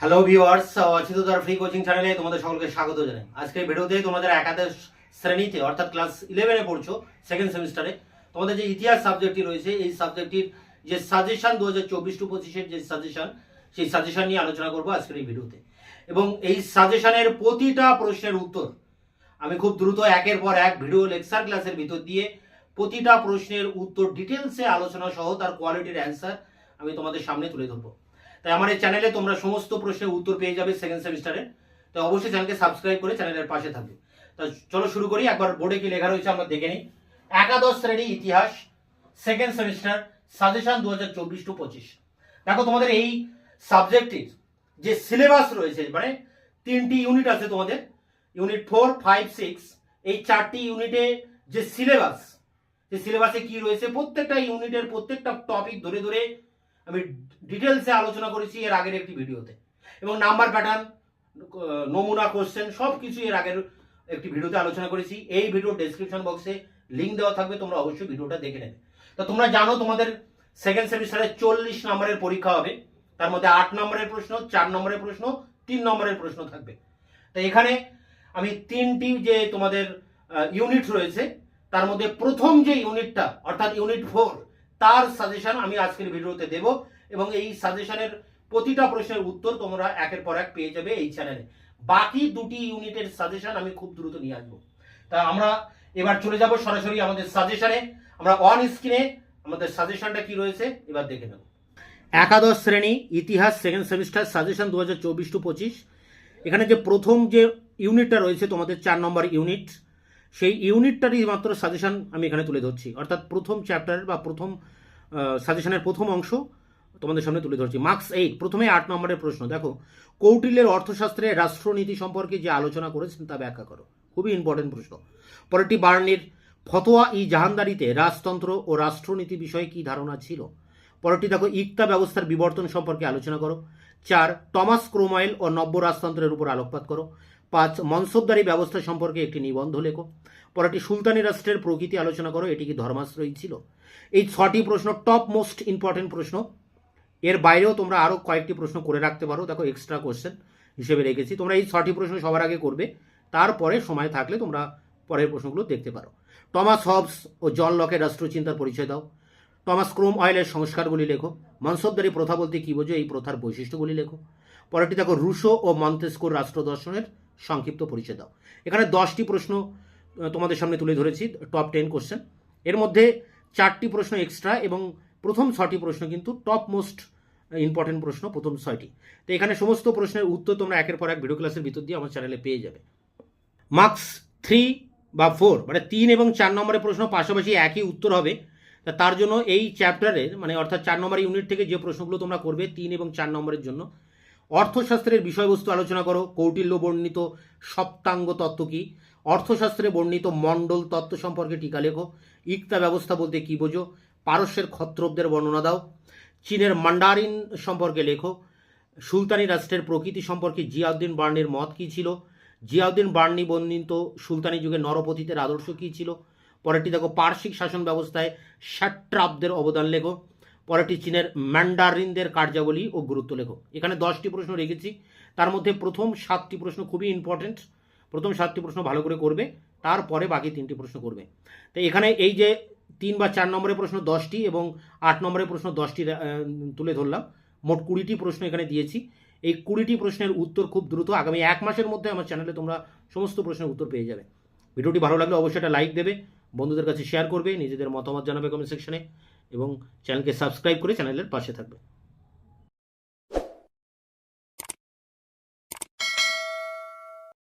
Hello viewers, অচিন্ততার free coaching চ্যানেলে তোমাদের সকলকে স্বাগত জানাই। আজকের ভিডিওতে তোমাদের একাদশ শ্রেণীতে অর্থাৎ ক্লাস 11-এ পড়ছো, সেকেন্ড সেমিস্টারে তোমাদের যে ইতিহাস সাবজেক্টটি রয়েছে, এই সাবজেক্টটির যে সাজেশন 2024-25-এর যে সাজেশন, সেই সাজেশন নিয়ে আলোচনা করবো আজকের এই ভিডিওতে। এবং এই সাজেশনের প্রতিটা প্রশ্নের উত্তর আমি খুব দ্রুত একের পর এক ভিডিও লেকচার ক্লাসের ভিতর দিয়ে প্রতিটা প্রশ্নের উত্তর ডিটেলসে আলোচনা সহ তার কোয়ালিটির অ্যান্সার আমি তোমাদের সামনে তুলে ধরবো। তাই আমার এই চ্যানেলে তোমরা সমস্ত প্রশ্নের উত্তর পেয়ে যাবে সেকেন্ড সেমিস্টারে। তো অবশ্যই চ্যানেলকে সাবস্ক্রাইব করে চ্যানেলের পাশে থাকবে। তো চলো শুরু করি। একবার বোর্ডে কি লেখা রয়েছে আমরা দেখে নিই। একাদশ শ্রেণী ইতিহাস সেকেন্ড সেমিস্টার সাজেশন 2024-25। দেখো তোমাদের এই সাবজেক্টের যে সিলেবাস রয়েছে, মানে 3টি ইউনিট আছে তোমাদের, ইউনিট 4, 5, 6, এই 4টি ইউনিটে যে সিলেবাসে কি রয়েছে, প্রত্যেকটা ইউনিটের প্রত্যেকটা টপিক ধরে ধরে আমি ডিটেলসে আলোচনা করেছি এর আগের একটি ভিডিওতে। এবং নাম্বার প্যাটার্ন, নমুনা কোশ্চেন সব কিছু এর আগের একটি ভিডিওতে আলোচনা করেছি। এই ভিডিওর ডেসক্রিপশন বক্সে লিঙ্ক দেওয়া থাকবে, তোমরা অবশ্যই ভিডিওটা দেখে নেবে। তো তোমরা জানো তোমাদের সেকেন্ড সেমিস্টারে 40 নম্বরের পরীক্ষা হবে। তার মধ্যে 8 নম্বরের প্রশ্ন, 4 নম্বরের প্রশ্ন, 3 নম্বরের প্রশ্ন থাকবে। তো এখানে আমি 3টি যে তোমাদের ইউনিট রয়েছে, তার মধ্যে প্রথম যে ইউনিটটা অর্থাৎ ইউনিট 4, তার সাজেশন আমি আজকের ভিডিওতে দেব। এবং এই সাজেশনের প্রতিটা প্রশ্নের উত্তর তোমরা একের পর এক পেয়ে যাবে এই চ্যানেলে। বাকি 2টি ইউনিটের সাজেশন আমি খুব দ্রুত নিয়ে আসবো। তা আমরা এবার চলে যাব সরাসরি আমাদের সাজেশনে। আমরা অন স্ক্রিনে আমাদের সাজেশনটা কি রয়েছে এবার দেখে নেব। একাদশ শ্রেণী ইতিহাস সেকেন্ড সেমিস্টার সাজেশন 2024-25। এখানে যে প্রথম যে ইউনিটটা রয়েছে তোমাদের 4 নম্বর ইউনিট, সেই ইউনিটটারই মাত্র সাজেশন আমি এখানে তুলে ধরছি। অর্থাৎ প্রথম চ্যাপ্টার বা প্রথম সাজেশনের প্রথম অংশ তোমাদের সামনে তুলে ধরছি। মার্কস 8, প্রথমে 8 নম্বরের প্রশ্ন। দেখো, কৌটিল্যের অর্থশাস্ত্রে রাষ্ট্রনীতি সম্পর্কে যে আলোচনা করেছেন তা ব্যাখ্যা করো। খুবই ইম্পর্টেন্ট প্রশ্ন। পরেরটি, বার্নির ফতোয়া ই জাহানদারিতে রাজতন্ত্র ও রাষ্ট্রনীতি বিষয়ে কি ধারণা ছিল। পরেরটি দেখো, ইকতা ব্যবস্থার বিবর্তন সম্পর্কে আলোচনা করো। 4, টমাস ক্রোমওয়েল ও নব্য রাজতন্ত্রের উপর আলোকপাত করো। 5, মনসবদারি ব্যবস্থা সম্পর্কে একটি নিবন্ধ লেখো। পরেরটি, সুলতানি রাষ্ট্রের প্রকৃতি আলোচনা করো, এটি কি ধর্মাশ্রয়ী ছিল। এই 6টি প্রশ্ন টপ মোস্ট ইম্পর্টেন্ট প্রশ্ন। এর বাইরেও তোমরা আরও কয়েকটি প্রশ্ন করে রাখতে পারো, দেখো এক্সট্রা কোশ্চেন হিসেবে রেখেছি। তোমরা এই 6টি প্রশ্ন সবার আগে করবে, তারপরে সময় থাকলে তোমরা পরের প্রশ্নগুলো দেখতে পারো। টমাস হবস ও জন লকের রাষ্ট্রচিন্তার পরিচয় দাও। টমাস ক্রোমওয়েলের সংস্কারগুলি লেখো। মনসবদারি প্রথা বলতে কী বোঝো, এই প্রথার বৈশিষ্ট্যগুলি লেখো। পরেরটি দেখো, রুশো ও মন্তেস্কোর রাষ্ট্র দর্শনের সংক্ষিপ্ত পরিচয় দাও। এখানে 10টি প্রশ্ন তোমাদের সামনে তুলে ধরেছি, টপ 10 কোশ্চেন। এর মধ্যে 4টি প্রশ্ন এক্সট্রা এবং প্রথম 6টি প্রশ্ন কিন্তু টপ মোস্ট ইম্পর্টেন্ট প্রশ্ন, প্রথম 6টি। তো এখানে সমস্ত প্রশ্নের উত্তর তোমরা একের পর এক ভিডিও ক্লাসের ভিতর দিয়ে আমার চ্যানেলে পেয়ে যাবে। মার্কস 3 বা 4, মানে 3 এবং 4 নম্বরের প্রশ্ন পাশাপাশি একই উত্তর হবে। তার জন্য এই চ্যাপ্টারের মানে অর্থাৎ 4 নম্বর ইউনিট থেকে যে প্রশ্নগুলো তোমরা করবে 3 এবং 4 নম্বরের জন্য, অর্থশাস্ত্রের বিষয়বস্তু আলোচনা করো। কৌটিল্য বর্ণিত সপ্তাঙ্গ তত্ত্ব কী। অর্থশাস্ত্রে বর্ণিত মণ্ডল তত্ত্ব সম্পর্কে টিকা লেখো। ইকতা ব্যবস্থা বলতে কী বোঝো। পারস্যের ক্ষত্রবদের বর্ণনা দাও। চীনের মান্ডারিন সম্পর্কে লেখো। সুলতানি রাষ্ট্রের প্রকৃতি সম্পর্কে জিয়াউদ্দিন বার্নির মত কী ছিল। জিয়াউদ্দিন বার্নি বর্ণিত সুলতানি যুগে নরপতিদের আদর্শ কী ছিল। পরেরটি দেখো, পার্শ্বিক শাসন ব্যবস্থায় সাট্রাপদের অবদান লেখো। পরেরটি, চীনের ম্যান্ডারিনদের কার্যাবলী ও গুরুত্ব লেখো। এখানে 10টি প্রশ্ন রেখেছি, তার মধ্যে প্রথম 7টি প্রশ্ন খুবই ইম্পর্টেন্ট। প্রথম 7টি প্রশ্ন ভালো করে করবে, তারপরে বাকি 3টি প্রশ্ন করবে। তো এখানে এই যে 3 বা 4 নম্বরের প্রশ্ন 10টি এবং 8 নম্বরের প্রশ্ন 10টি তুলে ধরলাম। মোট 20টি প্রশ্ন এখানে দিয়েছি। এই 20টি প্রশ্নের উত্তর খুব দ্রুত আগামী 1 মাসের মধ্যে আমার চ্যানেলে তোমরা সমস্ত প্রশ্নের উত্তর পেয়ে যাবে। ভিডিওটি ভালো লাগলে অবশ্যই একটা লাইক দেবে, বন্ধুদের কাছে শেয়ার করবে, নিজেদের মতামত জানাবে কমেন্ট সেকশনে এবং চ্যানেলকে সাবস্ক্রাইব করে চ্যানেলের পাশে থাকবে।